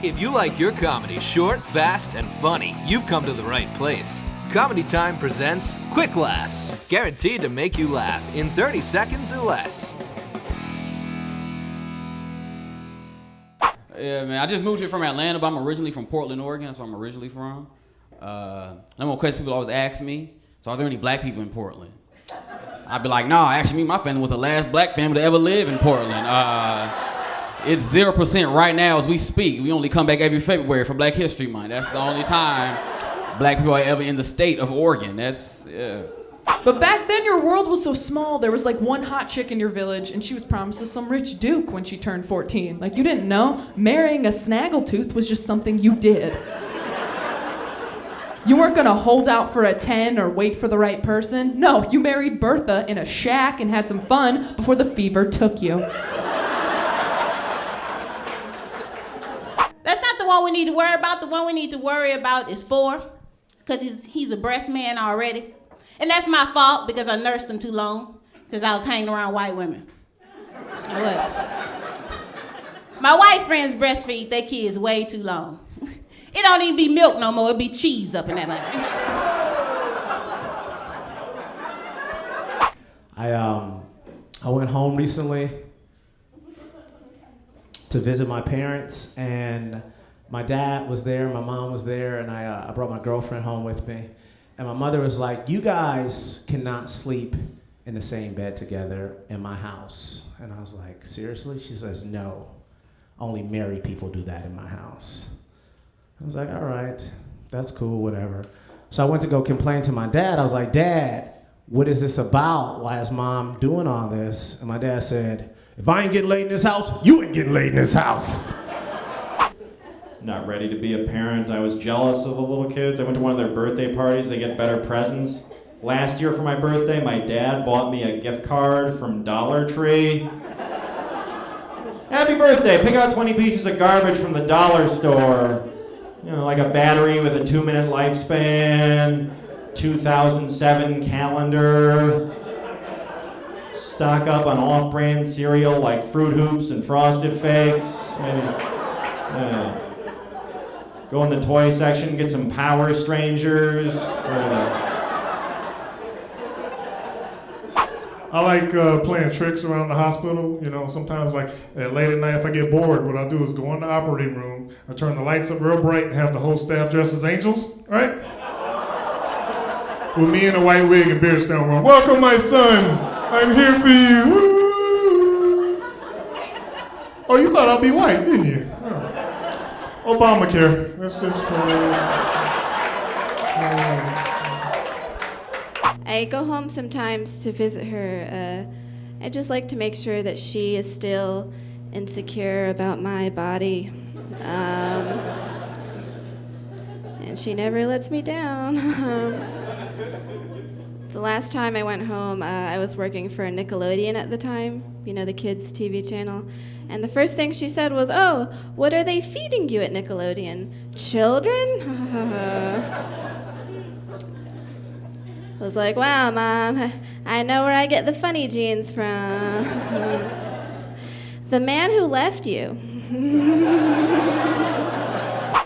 If you like your comedy short, fast, and funny, you've come to the right place. Comedy Time presents QuickLaffs, guaranteed to make you laugh in 30 seconds or less. Yeah, man, I just moved here from Atlanta, but I'm originally from Portland, Oregon. That's where I'm originally from. Number one question people always ask me, so are there any black people in Portland? I'd be like, nah, actually, my family was the last black family to ever live in Portland. It's 0% right now as we speak. We only come back every February for Black History Month. That's the only time black people are ever in the state of Oregon. That's, yeah. But back then, your world was so small. There was like one hot chick in your village, and she was promised to some rich duke when she turned 14. Like, you didn't know marrying a snaggletooth was just something you did. You weren't gonna hold out for a 10 or wait for the right person. No, you married Bertha in a shack and had some fun before the fever took you. That's not the one we need to worry about. The one we need to worry about is 4, because he's a breast man already. And that's my fault because I nursed him too long, because I was hanging around white women. I was. My white friends breastfeed their kids way too long. It don't even be milk no more, it be cheese up in that much. I went home recently to visit my parents, and my dad was there, my mom was there, and I brought my girlfriend home with me. And my mother was like, you guys cannot sleep in the same bed together in my house. And I was like, seriously? She says, no, only married people do that in my house. I was like, all right, that's cool, whatever. So I went to go complain to my dad. I was like, Dad, what is this about? Why is Mom doing all this? And my dad said, if I ain't getting laid in this house, you ain't getting laid in this house. Not ready to be a parent. I was jealous of the little kids. I went to one of their birthday parties. They get better presents. Last year for my birthday, my dad bought me a gift card from Dollar Tree. Happy birthday. Pick out 20 pieces of garbage from the dollar store. You know, like a battery with a 2-minute lifespan, 2007 calendar. Stock up on off-brand cereal like Fruit Hoops and Frosted Flakes. Maybe, yeah. Go in the toy section, get some Power Strangers. I like playing tricks around the hospital. You know, sometimes like late at night if I get bored, what I'll do is go in the operating room, I turn the lights up real bright and have the whole staff dressed as angels, right? With me in a white wig and beard down going, welcome my son, I'm here for you. Woo. Oh, you thought I'd be white, didn't you? Oh. Obamacare. That's just I go home sometimes to visit her. I just like to make sure that she is still insecure about my body. And she never lets me down. The last time I went home, I was working for Nickelodeon at the time, you know, the kids' TV channel. And the first thing she said was, oh, what are they feeding you at Nickelodeon? Children? I was like, wow, Mom, I know where I get the funny genes from. The man who left you.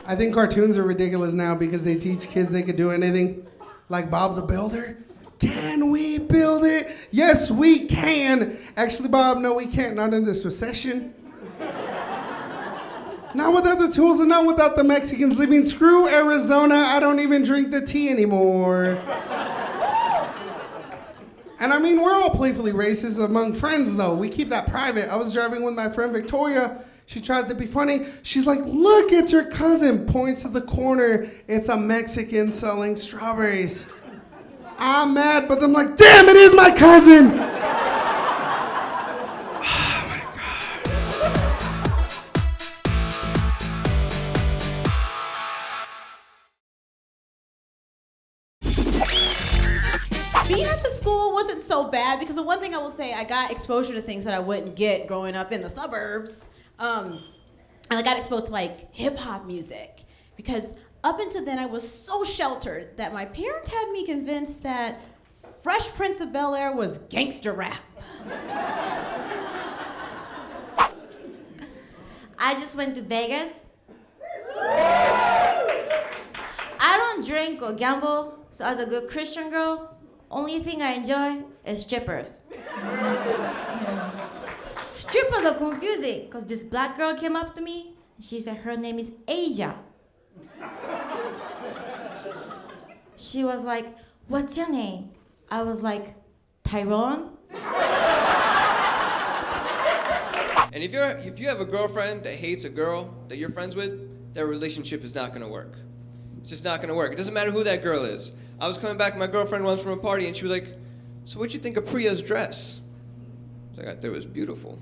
I think cartoons are ridiculous now because they teach kids they could do anything. Like Bob the Builder. Can we build it? Yes, we can. Actually, Bob, no, we can't. Not in this recession. Not without the tools and not without the Mexicans leaving. Screw Arizona. I don't even drink the tea anymore. And I mean, we're all playfully racist among friends, though. We keep that private. I was driving with my friend Victoria. She tries to be funny. She's like, look, it's your cousin. Points to the corner. It's a Mexican selling strawberries. I'm mad, but I'm like, damn, it is my cousin. Oh, my God. Being at the school wasn't so bad because the one thing I will say, I got exposure to things that I wouldn't get growing up in the suburbs. And I got exposed to like hip hop music because up until then I was so sheltered that my parents had me convinced that Fresh Prince of Bel-Air was gangster rap. I just went to Vegas I don't drink or gamble, so as a good Christian girl, only thing I enjoy is strippers. Strippers are confusing, because this black girl came up to me, and she said her name is Asia. She was like, "What's your name?" I was like, "Tyrone." And if you have a girlfriend that hates a girl that you're friends with, that relationship is not gonna work. It's just not gonna work. It doesn't matter who that girl is. I was coming back with my girlfriend once from a party and she was like, "So what'd you think of Priya's dress?" I was like, "I thought it was beautiful."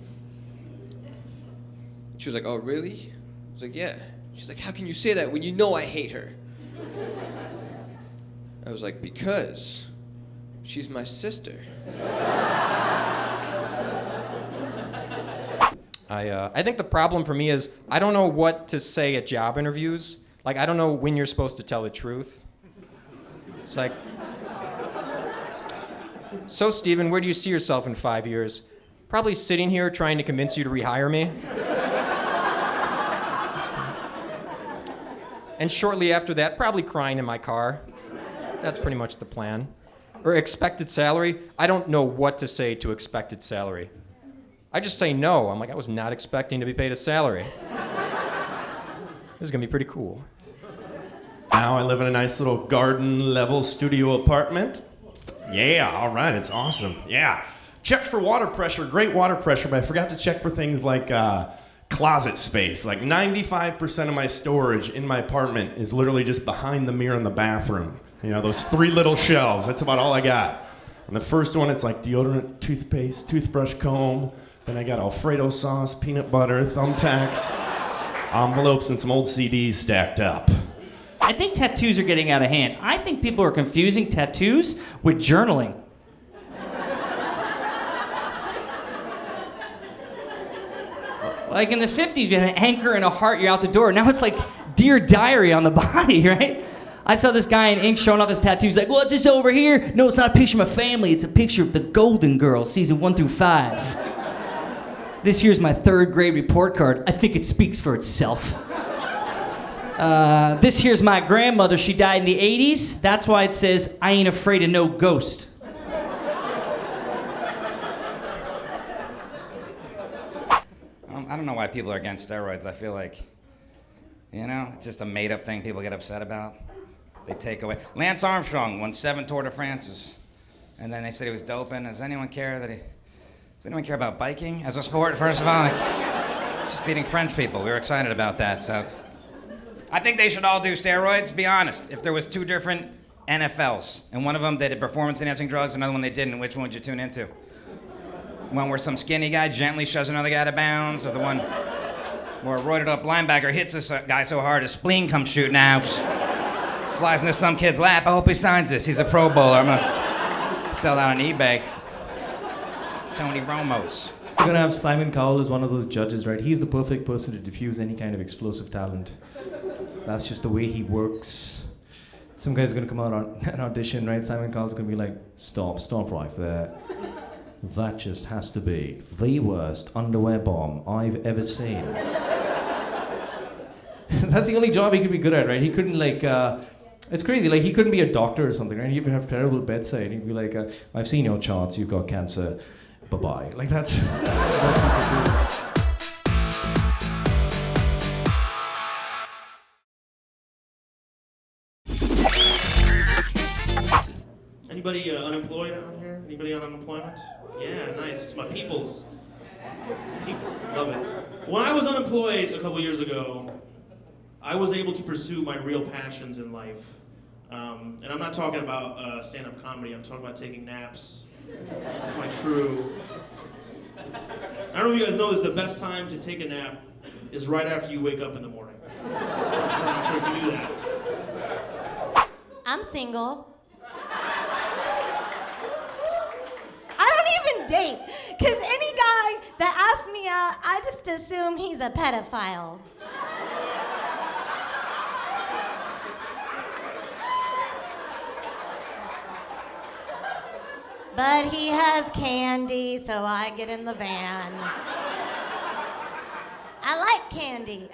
She was like, "Oh, really?" I was like, "Yeah." She's like, "How can you say that when you know I hate her?" I was like, "Because she's my sister." I think the problem for me is I don't know what to say at job interviews. Like, I don't know when you're supposed to tell the truth. It's like, "So, Steven, where do you see yourself in 5 years?" "Probably sitting here trying to convince you to rehire me." And shortly after that, probably crying in my car. That's pretty much the plan. Or expected salary. I don't know what to say to expected salary. I just say no. I'm like, I was not expecting to be paid a salary. This is gonna be pretty cool. Now I live in a nice little garden-level studio apartment. Yeah, all right, it's awesome. Yeah. Checked for water pressure, great water pressure, but I forgot to check for things like closet space. Like 95% of my storage in my apartment is literally just behind the mirror in the bathroom. You know, those 3 little shelves, that's about all I got. And the first one, it's like deodorant, toothpaste, toothbrush, comb. Then I got Alfredo sauce, peanut butter, thumbtacks, envelopes, and some old CDs stacked up. I think tattoos are getting out of hand. I think people are confusing tattoos with journaling. Like in the 50s, you had an anchor and a heart, you're out the door. Now it's like Dear Diary on the body, right? I saw this guy in ink showing off his tattoos, like, "What's this over here?" "No, it's not a picture of my family. It's a picture of the Golden Girls, season 1 through 5. This here's my 3rd grade report card. I think it speaks for itself. This here's my grandmother. She died in the 80s. That's why it says, I ain't afraid of no ghost." I don't know why people are against steroids. I feel like, it's just a made-up thing people get upset about. They take away. Lance Armstrong won 7 Tour de France's, and then they said he was doping. Does anyone care about biking as a sport? First of all, just beating French people. We were excited about that. So, I think they should all do steroids. Be honest. If there was 2 different NFLs, and one of them they did performance-enhancing drugs, another one they didn't, which one would you tune into? One where some skinny guy gently shoves another guy out of bounds, or the one where a roided-up linebacker hits this guy so hard his spleen comes shooting out, flies into some kid's lap. I hope he signs this. He's a Pro Bowler. I'm gonna sell that on eBay. It's Tony Romo's. You're gonna have Simon Cowell as one of those judges, right? He's the perfect person to diffuse any kind of explosive talent. That's just the way he works. Some guy's gonna come out on an audition, right? Simon Cowell's gonna be like, stop right there. That just has to be the worst underwear bomb I've ever seen. That's the only job he could be good at, right? He couldn't it's crazy, he couldn't be a doctor or something, right? He'd have terrible bedside. He'd be like, "I've seen your charts, you've got cancer, bye-bye." That's Anybody unemployed out here? Anybody on unemployment? Yeah, nice. My peoples. Love it. When I was unemployed a couple years ago, I was able to pursue my real passions in life. And I'm not talking about stand-up comedy. I'm talking about taking naps. It's my true... I don't know if you guys know this, the best time to take a nap is right after you wake up in the morning. I'm not sure if you knew that. I'm single. I don't even date, because any guy that asks me out, I just assume he's a pedophile. But he has candy, so I get in the van. I like candy.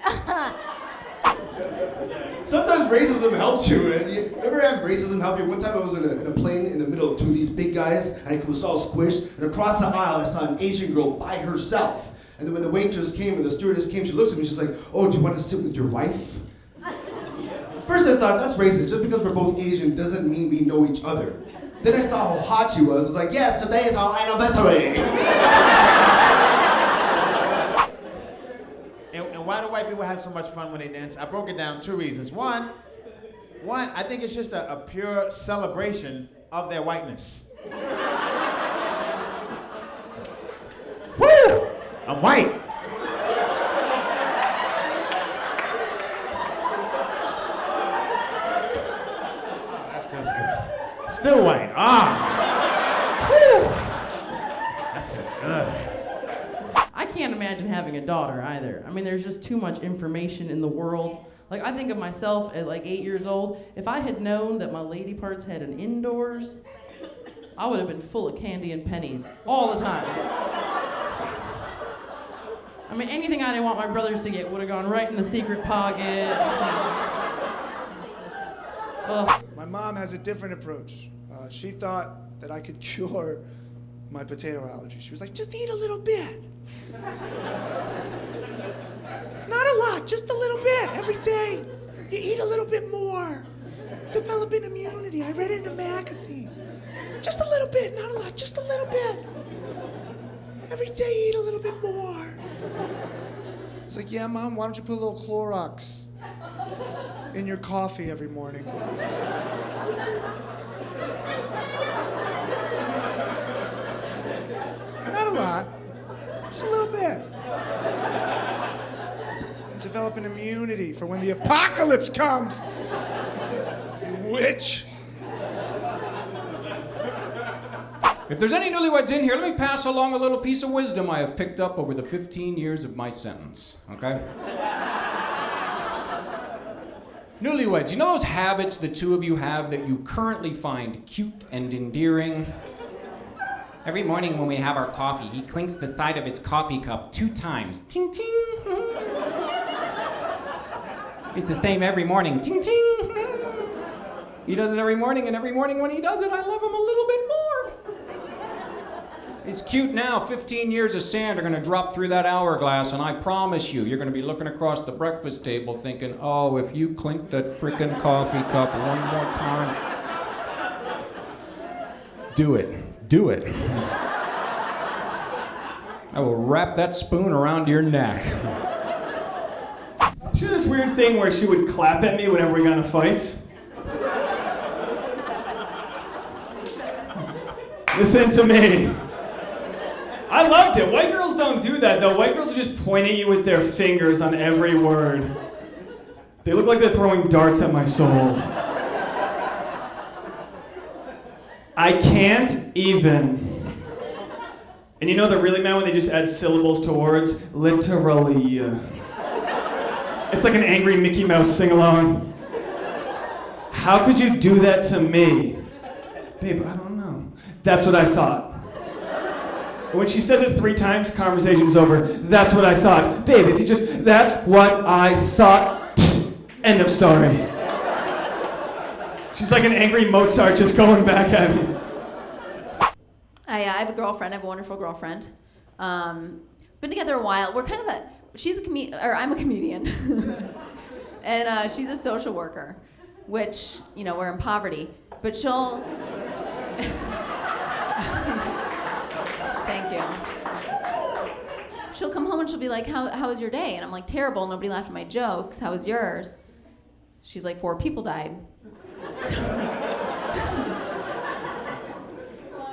Sometimes racism helps you. You ever have racism help you? One time I was in a plane in the middle of two of these big guys, and I was all squished, and across the aisle I saw an Asian girl by herself. And then when the waitress came and the stewardess came, she looks at me, she's like, oh, do you want to sit with your wife? At first I thought, that's racist. Just because we're both Asian doesn't mean we know each other. Then I saw how hot she was. I was like, yes, today is our anniversary. And why do white people have so much fun when they dance? I broke it down 2 reasons. One, I think it's just a pure celebration of their whiteness. Woo! I'm white. Oh, that feels good. Still white. Woo! That feels good. I can't imagine having a daughter either. I mean, there's just too much information in the world. Like, I think of myself at like 8 years old. If I had known that my lady parts had an indoors, I would have been full of candy and pennies all the time. I mean, anything I didn't want my brothers to get would have gone right in the secret pocket. Ugh. My mom has a different approach. She thought that I could cure my potato allergy. She was like, just eat a little bit. Not a lot, just a little bit every day. You eat a little bit more. Developing immunity. I read it in a magazine. Just a little bit, not a lot, just a little bit. Every day you eat a little bit more. I was like, yeah, Mom, why don't you put a little Clorox in your coffee every morning? Not a lot, just a little bit. Develop an immunity for when the apocalypse comes. You witch. If there's any newlyweds in here, let me pass along a little piece of wisdom I have picked up over the 15 years of my sentence, okay? Newlyweds, you know those habits the two of you have that you currently find cute and endearing? Every morning when we have our coffee, he clinks the side of his coffee cup 2 times. Ting, ting. It's the same every morning. Ting, ting. He does it every morning, and every morning when he does it, I love him a little bit more. It's cute now. 15 years of sand are gonna drop through that hourglass, and I promise you, you're gonna be looking across the breakfast table thinking, oh, if you clink that frickin' coffee cup one more time. Do it. Do it. I will wrap that spoon around your neck. She had this weird thing where she would clap at me whenever we got in a fight. Listen to me. I loved it. White girls don't do that, though. White girls are just pointing at you with their fingers on every word. They look like they're throwing darts at my soul. I can't even. And you know they're really mad when they just add syllables to words? Literally. It's like an angry Mickey Mouse sing-along. How could you do that to me? Babe, I don't know. That's what I thought. When she says it 3 times, conversation's over. That's what I thought. Babe, if you just, that's what I thought. End of story. She's like an angry Mozart just going back at me. I have a girlfriend. I have a wonderful girlfriend. Been together a while. We're kind of I'm a comedian. And she's a social worker, which, you know, we're in poverty. But she'll... Thank you. She'll come home and she'll be like, how was your day? And I'm like, terrible. Nobody laughed at my jokes. How was yours? She's like, 4 people died.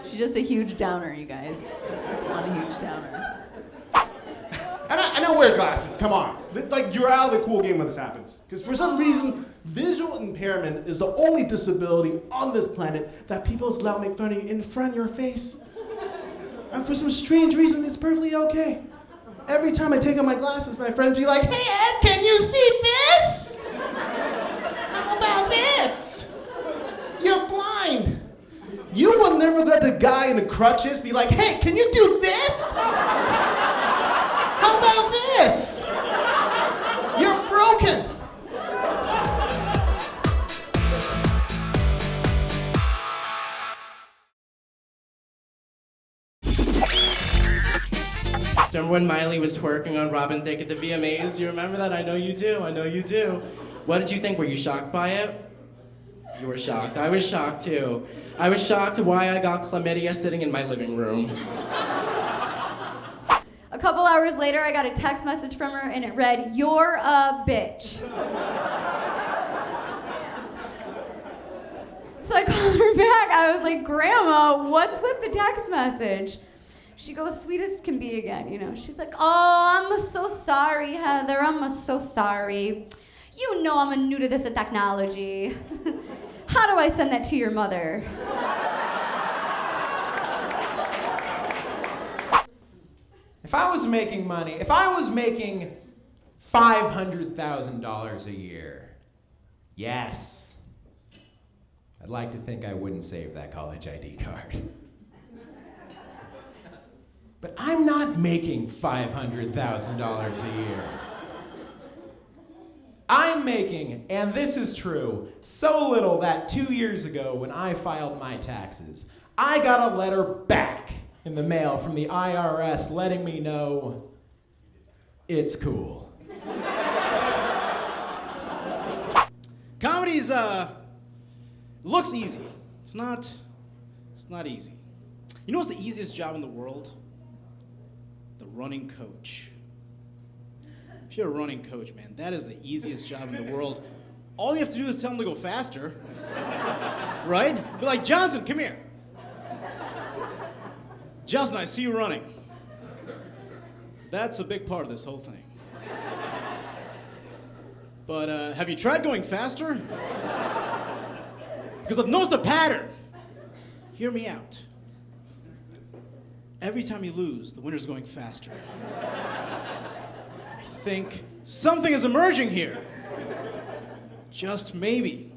She's just a huge downer, you guys. Just one huge downer. I don't wear glasses, come on. Like, you're out of the cool game when this happens. Because for some reason, visual impairment is the only disability on this planet that people is allowed to make fun of you in front of your face. And for some strange reason, it's perfectly okay. Every time I take off my glasses, my friends be like, hey Ed, can you see this? How about this? You're blind. You will never let the guy in the crutches be like, hey, can you do this? How about this? You're broken. remember when Miley was twerking on Robin Thicke at the VMAs? You remember that? I know you do. I know you do. What did you think? Were you shocked by it? You were shocked. I was shocked too. I was shocked why I got chlamydia sitting in my living room. A couple hours later, I got a text message from her and it read, "You're a bitch." So I called her back. I was like, "Grandma, what's with the text message?" She goes, sweet as can be again, you know. She's like, "Oh, I'm so sorry, Heather. I'm so sorry. You know I'm new to this technology. How do I send that to your mother?" If I was making money, if I was making $500,000 a year, yes, I'd like to think I wouldn't save that college ID card. But I'm not making $500,000 a year. I'm making, and this is true, so little that 2 years ago when I filed my taxes, I got a letter back in the mail from the IRS letting me know it's cool. Comedy's looks easy. It's not easy. You know what's the easiest job in the world? The running coach. If you're a running coach, man, that is the easiest job in the world. All you have to do is tell them to go faster. Right? Be like, "Johnson, come here. Johnson, I see you running." That's a big part of this whole thing. But have you tried going faster? Because I've noticed a pattern. Hear me out. Every time you lose, the winner's going faster. I think something is emerging here. Just maybe.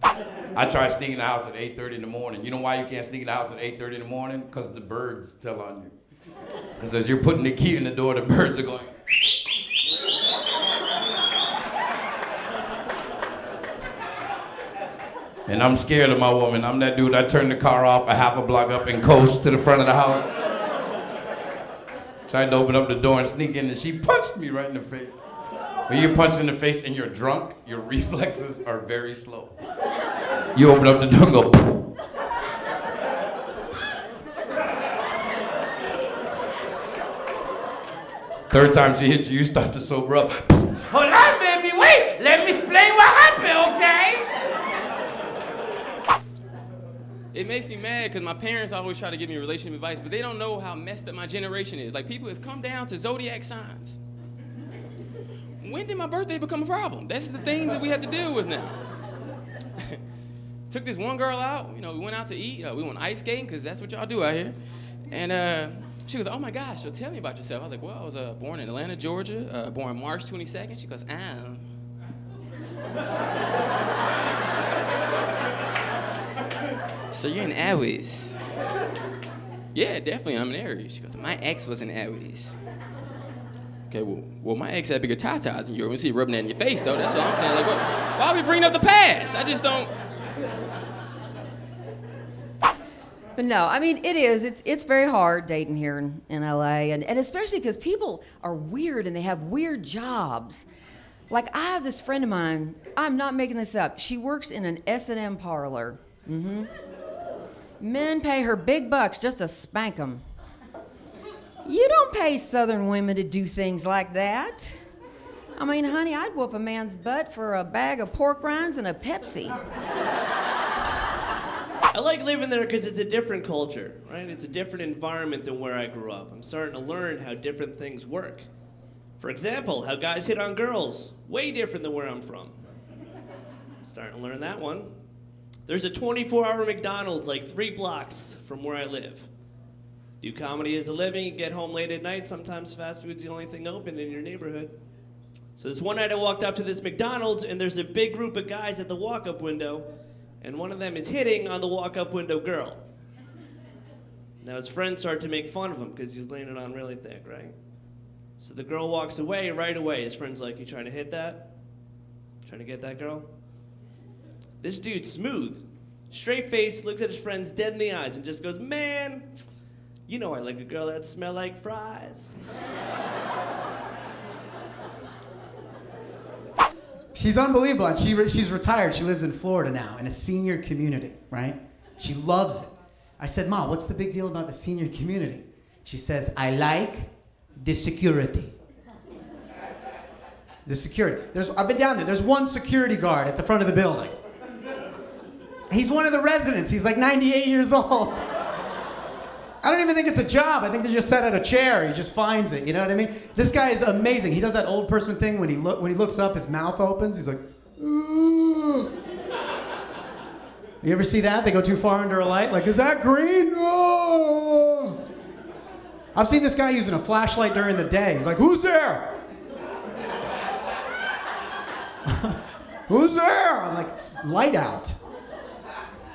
I tried sneaking in the house at 8:30 in the morning. You know why you can't sneak in the house at 8:30 in the morning? Because the birds tell on you. Because as you're putting the key in the door, the birds are going. And I'm scared of my woman. I'm that dude, I turn the car off a half a block up and coast to the front of the house. Tried to open up the door and sneak in, and she punched me right in the face. When you're punched in the face and you're drunk, your reflexes are very slow. You open up the door and go, poof. Third time she hits you, you start to sober up. Hold on, baby, wait. Let me explain what happened, okay? It makes me mad because my parents always try to give me relationship advice, but they don't know how messed up my generation is. Like, people has come down to zodiac signs. When did my birthday become a problem? That's the things that we have to deal with now. Took this one girl out, you know, we went out to eat, we went ice skating, because that's what y'all do out here. And she goes, "Oh my gosh, so tell me about yourself." I was like, "Well, I was born in Atlanta, Georgia, born March 22nd. She goes, "So you're an Aries?" "Yeah, definitely, I'm an Aries." She goes, "My ex was an Aries." Okay, well, my ex had bigger tatas than yours. We see you rubbing that in your face, though. That's what I'm saying. Like, why are we bringing up the past? I just don't. But no, I mean, it is. It's very hard dating here in LA, and especially because people are weird and they have weird jobs. Like, I have this friend of mine, I'm not making this up. She works in an S&M parlor. Men pay her big bucks just to spank them. You don't pay Southern women to do things like that. I mean, honey, I'd whoop a man's butt for a bag of pork rinds and a Pepsi. I like living there because it's a different culture, right? It's a different environment than where I grew up. I'm starting to learn how different things work. For example, how guys hit on girls. Way different than where I'm from. Starting to learn that one. There's a 24-hour McDonald's like 3 blocks from where I live. Do comedy as a living, you get home late at night, sometimes fast food's the only thing open in your neighborhood. So this one night I walked up to this McDonald's and there's a big group of guys at the walk-up window, and one of them is hitting on the walk-up window girl. Now his friends start to make fun of him because he's laying it on really thick, right? So the girl walks away right away. His friend's like, "You trying to hit that? Trying to get that girl?" This dude, smooth, straight face, looks at his friends dead in the eyes and just goes, "Man, You know I like a girl that smell like fries. She's unbelievable, and she's retired. She lives in Florida now in a senior community, right? She loves it. I said, Mom, what's the big deal about the senior community? She says, I like the security. The security. I've been down there. There's one security guard at the front of the building. He's one of the residents. He's like 98 years old. I don't even think it's a job. I think they just sat at a chair. He just finds it. You know what I mean? This guy is amazing. He does that old person thing when he looks up, his mouth opens. He's like, ooh. You ever see that? They go too far under a light. Like, is that green? Oh. I've seen this guy using a flashlight during the day. He's like, who's there? Who's there? I'm like, it's light out.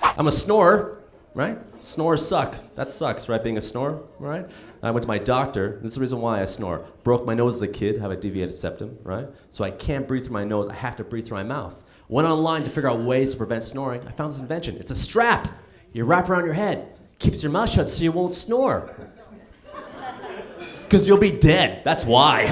I'm a snorer, right? Snores suck. That sucks, right? Being a snorer, right? I went to my doctor. This is the reason why I snore. Broke my nose as a kid, have a deviated septum, right? So I can't breathe through my nose. I have to breathe through my mouth. Went online to figure out ways to prevent snoring. I found this invention. It's a strap. You wrap around your head. Keeps your mouth shut so you won't snore. Because you'll be dead. That's why.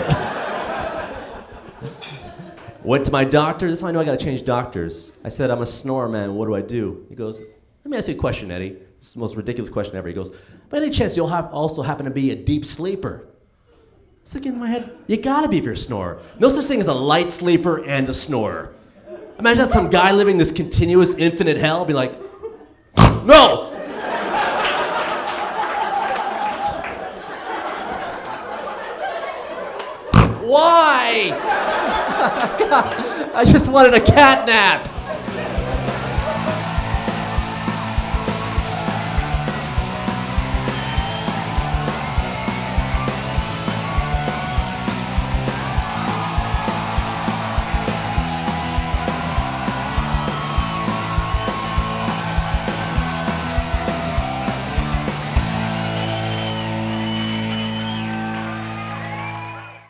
Went to my doctor. This is how I know I got to change doctors. I said, I'm a snorer, man. What do I do? He goes, let me ask you a question, Eddie. It's the most ridiculous question ever. He goes, by any chance you'll also happen to be a deep sleeper? I was thinking in my head, you gotta be if you're a snorer. No such thing as a light sleeper and a snorer. Imagine that some guy living this continuous infinite hell be like, no! Why? God, I just wanted a cat nap.